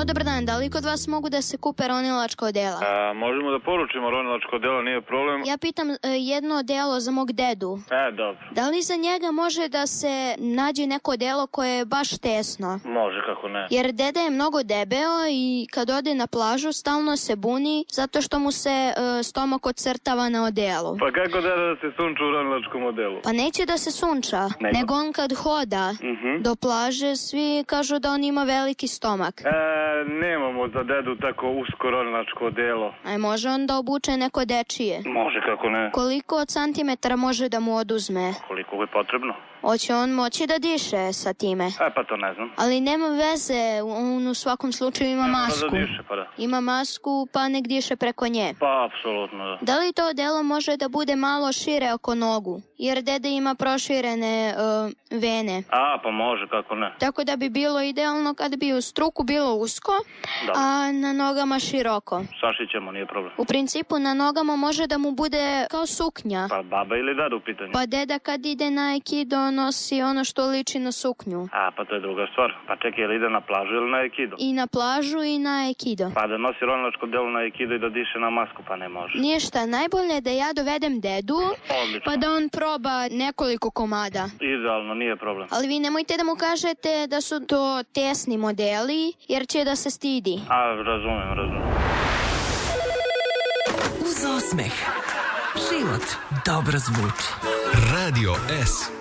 dobar dan, da li kod vas mogu da se kupe ronilačka odela? Možemo da poručimo ronilačko odelo, nije problem. Ja pitam jedno odelo za mog dedu. Dobro. Da li za njega može da se nađe neko odelo koje je baš tesno? Može, kako ne. Jer deda je mnogo debeo i kad ode na plažu stalno se buni zato što mu se stomak ocrtava na odelu. Pa kako da se sunča u ronilačkom odelu? Pa neće da se sunča, nego on kad hoda do plaže, svi kažu da on ima veliki stomak. Nemamo za dedu tako usko ronilačko odelo. Aj može on da obuče neko dečije? Može, kako ne. Koliko od santimetara može da mu oduzme? Koliko je potrebno? Hoće on moći da diše sa time? Pa to ne znam. Ali nema veze, on u svakom slučaju ima masku. Da diše, pa da. Ima masku, pa nek diše preko nje. Pa, apsolutno, da. Da li to odelo može da bude malo šire oko nogu? Jer deda ima proširene vene. Pa može, kako ne. Tako da bi bilo idealno kad bi u struku bilo usko, a na nogama široko. Sašićemo, nije problem. U principu na nogama može da mu bude kao suknja. Pa baba ili deda u pitanju? Pa deda kad ide na aikido nosi ono što liči na suknju. Pa to je druga stvar. Pa čekaj, ili ide na plažu ili na aikido? I na plažu i na aikido. Pa da nosi ronilačko odelo na aikido i da diše na masku, pa ne može. Ništa, najbolje je da ja dovedem dedu, pa da on proba nekoliko komada. Idealno, nije problem. Ali vi nemojte da mu kažete da su to tesni modeli, jer će da se stidi. Razumem. Uz osmeh život dobro zvuči. Radio S.